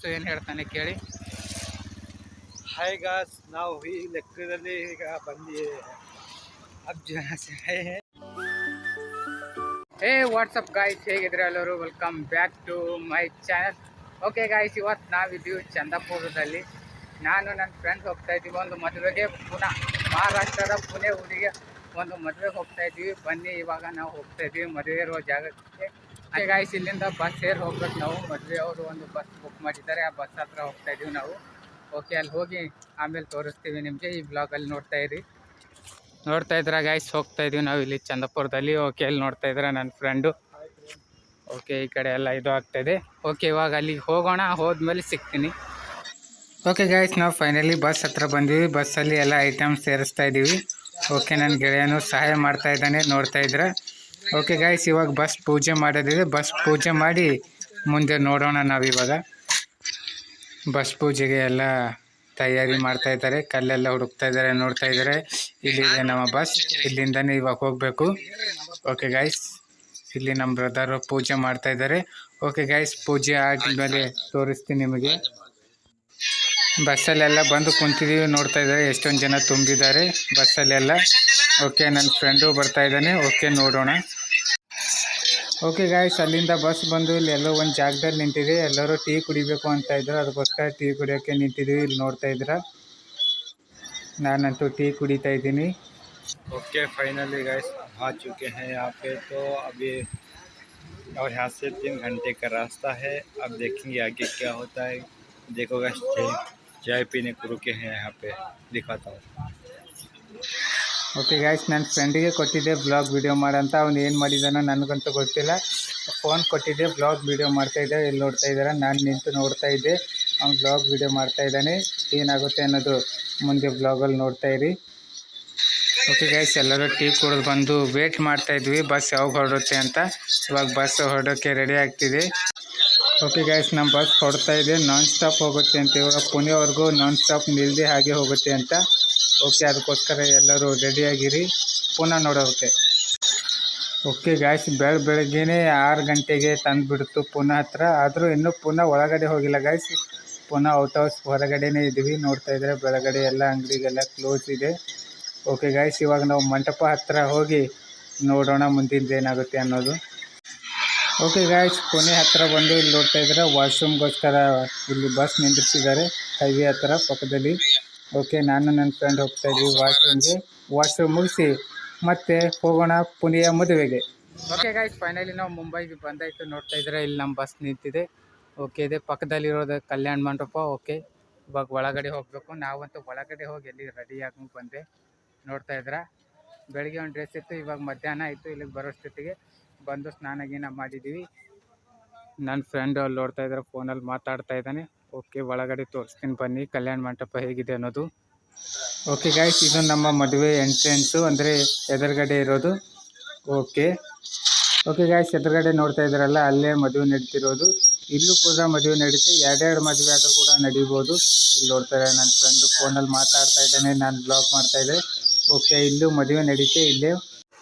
So ಏನು ಹೇಳ್ತಾನೆ ಕೇಳಿ. हाय गाइस ನಾವು ಈ ಲೆಕ್ಕದಲ್ಲಿ ಈಗ ಬಂದಿ ಅಬ್ ಜನ ಸೆ ಹೈ ಹೇ ವಾಟ್ಸಪ್ ಗಾಯ್ಸ್, ಹೇಗಿದ್ರೆ ಎಲ್ಲರೂ welcome back to my channel. Okay guys, ಇವತ್ತು ನಾವಿದ್ದೀವಿ ಚಂದಾಪುರದಲ್ಲಿ. ನಾನು ನನ್ನ ಫ್ರೆಂಡ್ ಹೋಗ್ತಾ ಇದ್ದೀವಿ ಒಂದು ಮದುವೆಗೆ. ಪುನಃ ಮಹಾರಾಷ್ಟ್ರದ ಪುಣೆ ಊರಿಗೆ ಒಂದು ಮದುವೆಗೆ ಹೋಗ್ತಾ ಇದ್ದೀವಿ. ಬನ್ನಿ, ಇವಾಗ ನಾವು ಹೋಗ್ತಾ ಇದ್ದೀವಿ ಮದುವೆ ಇರೋ ಜಾಗಕ್ಕೆ. ಹಾಗೆ ಗಾಯ್ಸ್, ಇಲ್ಲಿಂದ ಬಸ್ ಏರ್ ಹೋಗ್ಬೇಕು ನಾವು. ಮದುವೆ ಅವರು ಒಂದು ಬಸ್ ಬುಕ್ ಮಾಡಿದ್ದಾರೆ, ಆ ಬಸ್ ಹತ್ರ ಹೋಗ್ತಾ ಇದ್ದೀವಿ ನಾವು. ಓಕೆ, ಅಲ್ಲಿ ಹೋಗಿ ಆಮೇಲೆ ತೋರಿಸ್ತೀವಿ ನಿಮಗೆ. ಈ ಬ್ಲಾಗಲ್ಲಿ ನೋಡ್ತಾ ಇದ್ದೀರಾ ಗಾಯ್ಸ್, ಹೋಗ್ತಾ ಇದೀವಿ ನಾವು ಇಲ್ಲಿ ಚಂದಾಪುರದಲ್ಲಿ. ಓಕೆ, ಅಲ್ಲಿ ನೋಡ್ತಾ ಇದ್ದೀರಾ ನನ್ನ ಫ್ರೆಂಡು. ಓಕೆ, ಈ ಕಡೆ ಎಲ್ಲ ಇದು ಆಗ್ತಾಯಿದೆ. ಓಕೆ, ಇವಾಗ ಅಲ್ಲಿಗೆ ಹೋಗೋಣ, ಹೋದ್ಮೇಲೆ ಸಿಗ್ತೀನಿ. ಓಕೆ ಗಾಯ್ಸ್, ನಾವು ಫೈನಲಿ ಬಸ್ ಹತ್ರ ಬಂದ್ವಿ. ಬಸ್ಸಲ್ಲಿ ಎಲ್ಲ ಐಟಮ್ಸ್ ಸೇರಿಸ್ತಾ ಇದ್ದೀವಿ. ಓಕೆ, ನನ್ನ ಗೆಳೆಯನು ಸಹಾಯ ಮಾಡ್ತಾ ಇದ್ದಾನೆ, ನೋಡ್ತಾ ಇದ್ದೀರಾ. ಓಕೆ ಗಾಯ್ಸ್, ಇವಾಗ ಬಸ್ ಪೂಜೆ ಮಾಡೋದಿದೆ. ಬಸ್ ಪೂಜೆ ಮಾಡಿ ಮುಂದೆ ನೋಡೋಣ ನಾವಿವಾಗ. ಬಸ್ ಪೂಜೆಗೆ ಎಲ್ಲ ತಯಾರಿ ಮಾಡ್ತಾ ಇದ್ದಾರೆ, ಕಲ್ಲೆಲ್ಲ ಹುಡುಕ್ತಾ ಇದ್ದಾರೆ, ನೋಡ್ತಾ ಇದ್ದಾರೆ. ಇಲ್ಲಿದೆ ನಮ್ಮ ಬಸ್, ಇಲ್ಲಿಂದನೇ ಇವಾಗ ಹೋಗಬೇಕು. ಓಕೆ ಗಾಯ್ಸ್, ಇಲ್ಲಿ ನಮ್ಮ ಬ್ರದರ್ ಪೂಜೆ ಮಾಡ್ತಾ ಇದ್ದಾರೆ. ಓಕೆ ಗಾಯ್ಸ್, ಪೂಜೆ ಆದಮೇಲೆ ತೋರಿಸ್ತೀನಿ ನಿಮಗೆ. ಬಸ್ಸಲ್ಲೆಲ್ಲ ಬಂದು ಕುಂತಿದ್ದೀವಿ, ನೋಡ್ತಾ ಇದ್ದಾರೆ ಎಷ್ಟೊಂದು ಜನ ತುಂಬಿದ್ದಾರೆ ಬಸ್ಸಲ್ಲೆಲ್ಲ. ಓಕೆ, ನನ್ನ ಫ್ರೆಂಡು ಬರ್ತಾ ಇದ್ದಾನೆ. ಓಕೆ, ನೋಡೋಣ. ಓಕೆ ಗಾಯ್ಸ್, ಅಲ್ಲಿಂದ ಬಸ್ ಬಂದು ಇಲ್ಲಿ ಎಲ್ಲೋ ಒಂದು ಜಾಗದಲ್ಲಿ ನಿಂತಿದೆ. ಎಲ್ಲರೂ ಟೀ ಕುಡಿಬೇಕು ಅಂತ ಇದ್ರು, ಅದಕ್ಕೋಸ್ಕರ ಟೀ ಕುಡಿಯೋಕ್ಕೆ ನಿಂತಿದ್ದೀವಿ. ಇಲ್ಲಿ ನೋಡ್ತಾ ಇದ್ದೀರಾ, ನಾನಂತೂ ಟೀ ಕುಡಿತಾ ಇದ್ದೀನಿ. ओके फाइनली गाइस आ चुके हैं यहाँ पे। तो अभी और यहाँ से 3 घंटे का रास्ता है। अब देखेंगे आगे क्या होता है। देखो गाइस, चाय पीने को रुके हैं यहाँ पे, दिखाता हूँ। ಓಕೆ ಗಾಯ್ಸ್, ನನ್ನ ಫ್ರೆಂಡಿಗೆ ಕೊಟ್ಟಿದ್ದೆ ಬ್ಲಾಗ್ ವೀಡಿಯೋ ಮಾಡಂತ. ಅವ್ನು ಏನು ಮಾಡಿದಾನೋ ನನಗಂತೂ ಗೊತ್ತಿಲ್ಲ. ಫೋನ್ ಕೊಟ್ಟಿದ್ದೆ, ಬ್ಲಾಗ್ ವೀಡಿಯೋ ಮಾಡ್ತಾಯಿದ್ದೆ. ಇಲ್ಲಿ ನೋಡ್ತಾ ಇದ್ದೀರಾ, ನಾನು ನಿಂತು ನೋಡ್ತಾ ಇದ್ದೆ. ಅವ್ನು ಬ್ಲಾಗ್ ವೀಡಿಯೋ ಮಾಡ್ತಾ ಇದ್ದಾನೆ. ಏನಾಗುತ್ತೆ ಅನ್ನೋದು ಮುಂದೆ ಬ್ಲಾಗಲ್ಲಿ ನೋಡ್ತಾ ಇರಿ. ಓಕೆ ಗಾಯ್ಸ್, ಎಲ್ಲರೂ ಟೀ ಕುಡಿದು ಬಂದು ವೇಟ್ ಮಾಡ್ತಾ ಇದ್ವಿ ಬಸ್ ಯಾವಾಗ ಹೊರಡುತ್ತೆ ಅಂತ. ಇವಾಗ ಬಸ್ ಹೊರಡೋಕ್ಕೆ ರೆಡಿ ಆಗ್ತಿದೆ. ಓಕೆ ಗಾಯ್ಸ್, ನಮ್ಮ ಬಸ್ ಹೊರಡ್ತಾ ಇದೆ, ನಾನ್ ಸ್ಟಾಪ್ ಹೋಗುತ್ತೆ ಅಂತ. ಇವಾಗ ಪುಣೆವರೆಗೂ ನಾನ್ ಸ್ಟಾಪ್ ನಿಲ್ಲದೆ ಹಾಗೆ ಹೋಗುತ್ತೆ ಅಂತ. ಓಕೆ, ಅದಕ್ಕೋಸ್ಕರ ಎಲ್ಲರೂ ರೆಡಿಯಾಗಿರಿ ಪುನಃ ನೋಡೋಕ್ಕೆ. ಓಕೆ ಗಾಯ್ಸ್, ಬೆಳಗ್ಗೆನೇ 6 ಗಂಟೆಗೆ ತಂದುಬಿಡ್ತು ಪುನಃ ಹತ್ರ. ಆದರೂ ಇನ್ನೂ ಪುನಃ ಒಳಗಡೆ ಹೋಗಿಲ್ಲ ಗಾಯ್ಸ್, ಪುನಃ ಔಟ್ ಹೌಸ್ ಹೊರಗಡೆನೇ ಇದ್ದೀವಿ. ನೋಡ್ತಾ ಇದ್ದರೆ ಬೆಳಗಡೆ ಎಲ್ಲ ಅಂಗಡಿಗೆಲ್ಲ ಕ್ಲೋಸ್ ಇದೆ. ಓಕೆ ಗಾಯ್ಸ್, ಇವಾಗ ನಾವು ಮಂಟಪ ಹತ್ರ ಹೋಗಿ ನೋಡೋಣ ಮುಂದಿನ ಏನಾಗುತ್ತೆ ಅನ್ನೋದು. ಓಕೆ ಗಾಯ್ಸ್, ಪುಣೆ ಹತ್ರ ಬಂದು ಇಲ್ಲಿ ನೋಡ್ತಾ ಇದ್ದಾರೆ ವಾಶ್ರೂಮ್ಗೋಸ್ಕರ ಇಲ್ಲಿ ಬಸ್ ನಿಂದಿರ್ಸಿದ್ದಾರೆ ಹೈವೇ ಹತ್ರ ಪಕ್ಕದಲ್ಲಿ. ಓಕೆ, ನಾನು ನನ್ನ ಫ್ರೆಂಡ್ ಹೋಗ್ತಾ ಇದ್ದೀವಿ ವಾಶ್ರೂಮ್ ಮುಗಿಸಿ ಮತ್ತೆ ಹೋಗೋಣ ಪುಣೆಯ ಮದುವೆಗೆ. ಓಕೆ ಗಾಯ್ಸ್, ಫೈನಲಿ ನಾವು ಮುಂಬೈಗೆ ಬಂದಾಯಿತು. ನೋಡ್ತಾ ಇದ್ದಾರೆ ಇಲ್ಲಿ ನಮ್ಮ ಬಸ್ ನಿಂತಿದೆ. ಓಕೆ, ಇದೆ ಪಕ್ಕದಲ್ಲಿರೋದು ಕಲ್ಯಾಣ ಮಂಟಪ. ಓಕೆ, ಇವಾಗ ಒಳಗಡೆ ಹೋಗಬೇಕು. ನಾವಂತೂ ಒಳಗಡೆ ಹೋಗಿ ಎಲ್ಲಿ ರೆಡಿಯಾಗಿ ಬಂದೆ. ನೋಡ್ತಾ ಇದ್ದೀರಾ, ಬೆಳಗ್ಗೆ ಒಂದು ಡ್ರೆಸ್ ಇತ್ತು, ಇವಾಗ ಮಧ್ಯಾಹ್ನ ಆಯಿತು. ಇಲ್ಲಿಗೆ ಬರೋಷ್ಟೊತ್ತಿಗೆ ಬಂದು ಸ್ನಾನ ಗೀನ ಮಾಡಿದ್ದೀವಿ. ನನ್ನ ಫ್ರೆಂಡು ಅಲ್ಲಿ ನೋಡ್ತಾ ಇದ್ದಾರೆ, ಫೋನಲ್ಲಿ ಮಾತಾಡ್ತಾ ಇದ್ದಾನೆ. ಓಕೆ, ಒಳಗಡೆ ತೋರಿಸ್ತೀನಿ ಬನ್ನಿ ಕಲ್ಯಾಣ ಮಂಟಪ ಹೇಗಿದೆ ಅನ್ನೋದು. ಓಕೆ ಗಾಯ್ಸ್, ಇದು ನಮ್ಮ ಮದುವೆ ಎಂಟ್ರೆನ್ಸು, ಅಂದರೆ ಎದುರುಗಡೆ ಇರೋದು. ಓಕೆ ಗಾಯ್ಸ್, ಎದುರುಗಡೆ ನೋಡ್ತಾ ಇದ್ದಾರಲ್ಲ, ಅಲ್ಲೇ ಮದುವೆ ನಡೀತಿರೋದು. ಇಲ್ಲೂ ಕೂಡ ಮದುವೆ ನಡೀತೆ, ಎರಡೆರಡು ಮದುವೆ ಆದರೂ ಕೂಡ ನಡೀಬೋದು. ಇಲ್ಲಿ ನೋಡ್ತಾ ಇದ್ದಾರೆ ನನ್ನ ಫ್ರೆಂಡು ಫೋನಲ್ಲಿ ಮಾತಾಡ್ತಾ ಇದ್ದಾನೆ, ನಾನು ಬ್ಲಾಗ್ ಮಾಡ್ತಾ ಇದ್ದೆ. ಓಕೆ, ಇಲ್ಲೂ ಮದುವೆ ನಡೀತೆ ಇಲ್ಲೇ.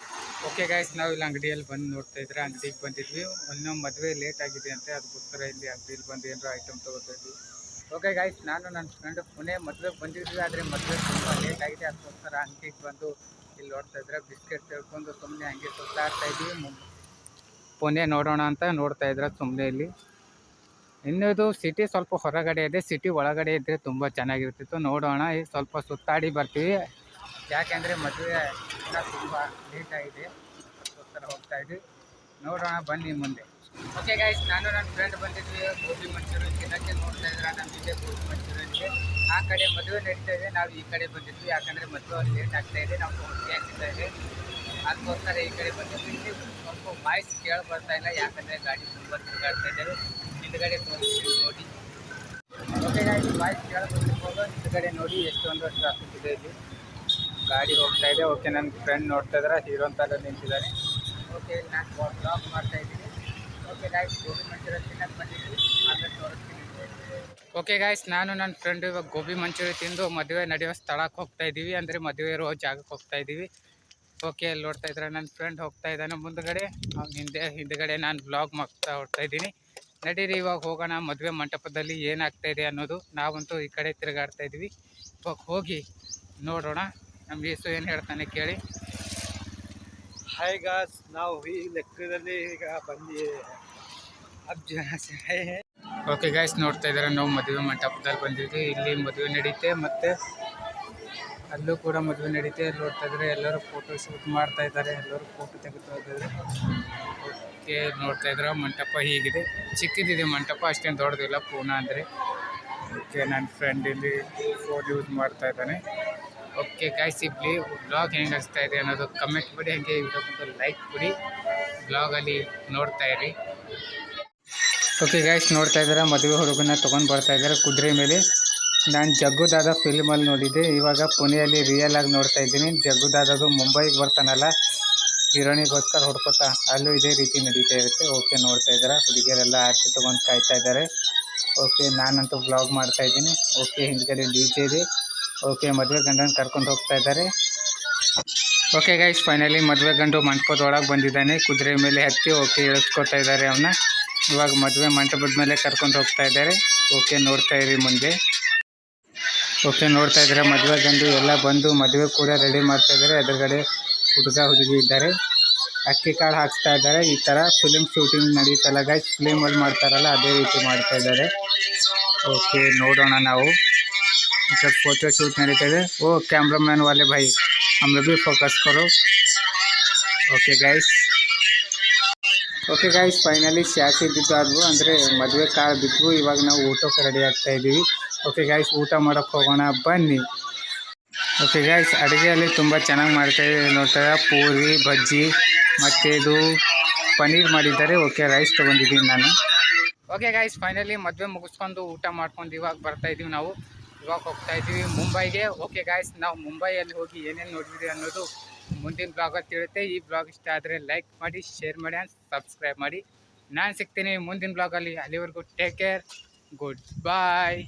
ಓಕೆ ಗಾಯ್ಸ್, ನಾವು ಇಲ್ಲಿ ಅಂಗಡಿಯಲ್ಲಿ ಬಂದು ನೋಡ್ತಾ ಇದ್ರೆ ಅಂಗಡಿಗೆ ಬಂದಿದ್ವಿ. ಒಂದು ಮದುವೆ ಲೇಟ್ ಆಗಿದೆ ಅಂತೆ, ಅದಕ್ಕೋಸ್ಕರ ಇಲ್ಲಿ ಅಂಗಡಿಯಲ್ಲಿ ಬಂದು ಏನಾರು ಐಟಮ್ ತೊಗೋತಾ ಇದ್ವಿ. ಓಕೆ ಗಾಯ್ಸ್, ನಾನು ನನ್ನ ಫ್ರೆಂಡು ಪುಣೆ ಮದುವೆಗೆ ಬಂದಿದ್ವಿ, ಆದರೆ ಮದುವೆ ತುಂಬ ಲೇಟ್ ಆಗಿದೆ. ಅದಕ್ಕೋಸ್ಕರ ಅಂಗಡಿಗೆ ಬಂದು ಇಲ್ಲಿ ನೋಡ್ತಾ ಇದ್ರೆ ಬಿಸ್ಕೆಟ್ ತಿಳ್ಕೊಂಡು ಸುಮ್ಮನೆ ಹಂಗೆ ಸುತ್ತಾಡ್ತಾ ಇದ್ವಿ. ಪುಣೆ ನೋಡೋಣ ಅಂತ ನೋಡ್ತಾ ಇದ್ರೆ ಸುಮ್ಮನೆ ಇಲ್ಲಿ. ಇನ್ನದು ಸಿಟಿ ಸ್ವಲ್ಪ ಹೊರಗಡೆ ಇದೆ, ಸಿಟಿ ಒಳಗಡೆ ಇದ್ದರೆ ತುಂಬ ಚೆನ್ನಾಗಿರ್ತಿತ್ತು. ನೋಡೋಣ, ಈಗ ಸ್ವಲ್ಪ ಸುತ್ತಾಡಿ ಬರ್ತೀವಿ. ಯಾಕೆಂದರೆ ಮದುವೆ ತುಂಬ ಲೇಟ್ ಆಗಿದೆ, ಅದಕ್ಕೋಸ್ಕರ ಹೋಗ್ತಾ ಇದ್ವಿ. ನೋಡೋಣ ಬನ್ನಿ ಮುಂದೆ. ಓಕೆ ಗಾಯ್ಸ್, ನಾನು ನನ್ನ ಫ್ರೆಂಡ್ ಬಂದಿದ್ವಿ ಗೋಬಿ ಮಂಚೂರಿಯನ್ ತಿನ್ನೋಕ್ಕೆ. ನೋಡ್ತಾ ಇದ್ರೆ ನಮಗೆ ಗೋಬಿ ಮಂಚೂರಿಯನ್ಗೆ ಆ ಕಡೆ ಮದುವೆ ನಡೀತಾ ಇದೆ, ನಾವು ಈ ಕಡೆ ಬಂದಿದ್ವಿ. ಯಾಕಂದರೆ ಮದುವೆ ಲೇಟ್ ಆಗ್ತಾ ಇದೆ, ನಾವು ಹೊಟ್ಟೆ ಆಗ್ತಾ ಇದೆ, ಅದಕ್ಕೋಸ್ಕರ ಈ ಕಡೆ ಬಂದಿದ್ವಿ. ಇಲ್ಲಿ ಸ್ವಲ್ಪ ವಾಯ್ಸ್ ಕೇಳಿ ಬರ್ತಾ ಇಲ್ಲ, ಯಾಕಂದರೆ ಗಾಡಿ ತುಂಬ ತಿರುಗಾಡ್ತಾ ಇದ್ದೇವೆ. ಹಿಂದ್ಗಡೆ ತೋರಿಸ್ತೀವಿ ನೋಡಿ. ಓಕೆ ಗಾಯ್ಸ್, ವಾಯ್ಸ್ ಕೇಳಿ ಬರ್ತಿರ್ಬೋದು. ಹಿಂದ್ಗಡೆ ನೋಡಿ ಎಷ್ಟೊಂದು ಟ್ರಾಫಿಕ್ ಇದೆ, ಇಲ್ಲಿ ಗಾಡಿ ಹೋಗ್ತಾ ಇದೆ. ಓಕೆ, ನನ್ನ ಫ್ರೆಂಡ್ ನೋಡ್ತಾ ಇದ್ದಾರೆ, ಹೀರೋ ಅಂತ ನಿಂತಿದ್ದಾರೆ. ಓಕೆ, ಇಲ್ಲಿ ನಾನು ಬ್ಲಾಗ್ ಮಾಡ್ತಾ ಇದ್ದೀನಿ. ಓಕೆ ಗಾಯ್ಸ್, ಗೋಬಿ ಮಂಚೂರಿಯನ್ ತಿನ್ನಕ್ಕೆ ಬಂದಿದ್ವಿ, ಆಮೇಲೆ ತೋರಿಸ್ತೀನಿ. ಓಕೆ ಗಾಯ್ಸ್, ನಾನು ನನ್ನ ಫ್ರೆಂಡು ಇವಾಗ ಗೋಬಿ ಮಂಚೂರಿಯನ್ ತಿಂದು ಮದುವೆ ನಡೆಯೋ ಸ್ಥಳಕ್ಕೆ ಹೋಗ್ತಾ ಇದ್ದೀವಿ, ಅಂದರೆ ಮದುವೆ ಇರೋ ಜಾಗಕ್ಕೆ ಹೋಗ್ತಾ ಇದ್ದೀವಿ. ಓಕೆ, ಅಲ್ಲಿ ನೋಡ್ತಾ ಇದ್ದಾರೆ ನನ್ನ ಫ್ರೆಂಡ್ ಹೋಗ್ತಾ ಇದ್ದಾನೆ ಮುಂದ್ಗಡೆ, ಹಿಂದ್ಗಡೆ ನಾನು ಬ್ಲಾಗ್ ಮಾಡ್ತಾ ಹೋಗ್ತಾ ಇದ್ದೀನಿ. ನಡೀರಿ ಇವಾಗ ಹೋಗೋಣ ಮದುವೆ ಮಂಟಪದಲ್ಲಿ ಏನಾಗ್ತಾ ಇದೆ ಅನ್ನೋದು. ನಾವಂತೂ ಈ ಕಡೆ ತಿರುಗಾಡ್ತಾ ಇದ್ವಿ, ಇವಾಗ ಹೋಗಿ ನೋಡೋಣ. ನಮ್ಮ ಯೇಸು ಏನು ಹೇಳ್ತಾನೆ ಕೇಳಿ. हाय गाइस ನಾವು ಈ ಲೆಕ್ಕದಲ್ಲಿ ಈಗ ಬಂದಿ अब जहाँ से आए हैं ಓಕೆ ಗೈಸ್, ನೋಡ್ತಾ ಇದ್ದಾರೆ ನಾವು ಮದುವೆ ಮಂಟಪದಲ್ಲಿ ಬಂದಿದ್ವಿ. ಇಲ್ಲಿ ಮದುವೆ ನಡೀತೆ ಮತ್ತು ಅಲ್ಲೂ ಕೂಡ ಮದುವೆ ನಡೀತೆ. ನೋಡ್ತಾ ಇದ್ದಾರೆ ಎಲ್ಲರೂ ಫೋಟೋ ಶೂಟ್ ಮಾಡ್ತಾ ಇದ್ದಾರೆ, ಎಲ್ಲರೂ ಫೋಟೋ ತೆಗಿತಾ ಇದ್ದಾರೆ. ಓಕೆ, ನೋಡ್ತಾ ಇದ್ದಾರೆ ಮಂಟಪ ಹೀಗಿದೆ, ಚಿಕ್ಕದಿದೆ ಮಂಟಪ, ಅಷ್ಟೇನು ದೊಡ್ಡದಿಲ್ಲ ಪೂನಾ ಅಂದರೆ. ಓಕೆ, ನನ್ನ ಫ್ರೆಂಡ್ ಇಲ್ಲಿ ಫೋನ್ ಯೂಸ್ ಮಾಡ್ತಾ ಇದ್ದಾನೆ. ಓಕೆ ಗೈಸ್, ಈ ಬ್ಲಾಗ್ ಹೆಂಗೆ ಅನಿಸ್ತಾ ಇದೆ ಅನ್ನೋದು ಕಮೆಂಟ್ ಮಾಡಿ, ಹಾಗೆ ವಿಡಿಯೋಕ್ಕೆ ಲೈಕ್ ಕೊಡಿ, ಬ್ಲಾಗಲ್ಲಿ ನೋಡ್ತಾ ಇರಿ. ಓಕೆ ಗೈಸ್, ನೋಡ್ತಾ ಇದ್ದಾರೆ ಮದುವೆ ಹುಡುಗನ ತೊಗೊಂಡು ಬರ್ತಾ ಇದ್ದಾರೆ ಕುದುರೆ ಮೇಲೆ. ನಾನು ಜಗ್ಗು ದಾದ ಫಿಲ್ಮಲ್ಲಿ ನೋಡಿದ್ದೆ, ಇವಾಗ ಪುಣೆಯಲ್ಲಿ ರಿಯಲ್ ಆಗಿ ನೋಡ್ತಾ ಇದ್ದೀನಿ. ಜಗ್ಗು ದಾದದು ಮುಂಬೈಗೆ ಬರ್ತಾನಲ್ಲ ಹೀರೋಣಿಗೋಸ್ಕರ ಹುಡ್ಕೋತಾ, ಅಲ್ಲೂ ಇದೇ ರೀತಿ ನಡೀತಾ ಇರುತ್ತೆ. ಓಕೆ, ನೋಡ್ತಾ ಇದ್ದಾರೆ ಹುಡುಗಿಯರೆಲ್ಲ ಆರ್ತಿ ತೊಗೊಂಡು ಕಾಯ್ತಾ ಇದ್ದಾರೆ. ಓಕೆ, ನಾನಂತೂ ಬ್ಲಾಗ್ ಮಾಡ್ತಾ ಇದ್ದೀನಿ. ಓಕೆ, ಹಿಂದ್ಗಡೆ ಡಿಜೆ ಇದೆ. ಓಕೆ, ಮದುವೆ ಗಂಡನ ಕರ್ಕೊಂಡು ಹೋಗ್ತಾ ಇದ್ದಾರೆ. ಓಕೆ ಗೈಸ್, ಫೈನಲಿ ಮದುವೆ ಗಂಡು ಮಂಟಪದೊಳಗೆ ಬಂದಿದ್ದಾನೆ, ಕುದುರೆ ಮೇಲೆ ಹತ್ತಿ. ಓಕೆ, ಇಳಿಸ್ಕೊತಾ ಇದ್ದಾರೆ ಅವನ್ನ. ಇವಾಗ ಮದುವೆ ಮಂಟಪದ ಮೇಲೆ ಕರ್ಕೊಂಡು ಹೋಗ್ತಾ ಇದ್ದಾರೆ. ಓಕೆ, ನೋಡ್ತಾ ಇರಿ ಮುಂದೆ. ಓಕೆ, ನೋಡ್ತಾ ಇದ್ದಾರೆ ಮದುವೆ ಗಂಡು ಎಲ್ಲ ಬಂದು ಮದುವೆ ಕೂಡ ರೆಡಿ ಮಾಡ್ತಾ ಇದ್ದಾರೆ. ಎದುರುಗಡೆ ಹುಡುಗ ಹುಡುಗಿ ಇದ್ದಾರೆ, ಅಕ್ಕಿ ಕಾಳು ಹಾಕ್ತಾ ಇದ್ದಾರೆ. ಈ ಥರ ಫಿಲ್ಮ್ ಶೂಟಿಂಗ್ ನಡೀತಲ್ಲ ಗೈಸ್, ಫಿಲ್ಮಲ್ಲಿ ಮಾಡ್ತಾರಲ್ಲ ಅದೇ ರೀತಿ ಮಾಡ್ತಾ ಇದ್ದಾರೆ. ಓಕೆ, ನೋಡೋಣ ನಾವು. ಈಗ ಫೋಟೋ ಶೂಟ್ ನಡೀತಾ ಇದೆ. ಓ ಕ್ಯಾಮ್ರಾಮ್ಯಾನ್ ವಾಲೆ ಭಾಯಿ, ಹಮ್ಗೆ ಭೀ ಫೋಕಸ್ ಕರೋ. Okay guys, okay guys, finally ಶಾಸಿ ಬಿದ್ದು ಆದವು, ಅಂದರೆ ಮದುವೆ ಕಾಳು ಬಿದ್ದವು. ಇವಾಗ ನಾವು ಊಟಕ್ಕೆ ರೆಡಿ ಆಗ್ತಾ ಇದ್ದೀವಿ. ಓಕೆ ಗೈಸ್, ಊಟ ಮಾಡೋಕ್ಕೆ ಹೋಗೋಣ ಬನ್ನಿ. ಓಕೆ ಗೈಸ್, ಅಡುಗೆಯಲ್ಲಿ ತುಂಬ ಚೆನ್ನಾಗಿ ಮಾಡ್ತಾಯಿದ್ದೀವಿ. ನೋಡ್ತಾ ಪೂರಿ, ಬಜ್ಜಿ ಮತ್ತು ಇದು ಪನ್ನೀರ್ ಮಾಡಿದ್ದಾರೆ. ಓಕೆ, ರೈಸ್ ತೊಗೊಂಡಿದ್ದೀನಿ ನಾನು. ಓಕೆ ಗೈಸ್, ಫೈನಲಿ ಮದುವೆ ಮುಗಿಸ್ಕೊಂಡು ಊಟ ಮಾಡ್ಕೊಂಡು ಇವಾಗ ಬರ್ತಾಯಿದ್ದೀವಿ ನಾವು. ಇವಾಗ ಹೋಗ್ತಾ ಇದ್ದೀವಿ ಮುಂಬೈಗೆ. ಓಕೆ ಗೈಸ್, ನಾವು ಮುಂಬೈಯಲ್ಲಿ ಹೋಗಿ ಏನೇನು ನೋಡಿದ್ವಿ ಅನ್ನೋದು ಮುಂದಿನ ಬ್ಲಾಗಲ್ಲಿ ತಿಳುತ್ತೆ. ಈ ಬ್ಲಾಗ್ ಇಷ್ಟ ಆದರೆ ಲೈಕ್ ಮಾಡಿ, ಶೇರ್ ಮಾಡಿ ಆ್ಯಂಡ್ ಸಬ್ಸ್ಕ್ರೈಬ್ ಮಾಡಿ. ನಾನು ಸಿಗ್ತೀನಿ ಮುಂದಿನ ಬ್ಲಾಗಲ್ಲಿ. ಅಲ್ಲಿವರೆಗೂ ಟೇಕ್ ಕೇರ್, ಗುಡ್ ಬಾಯ್.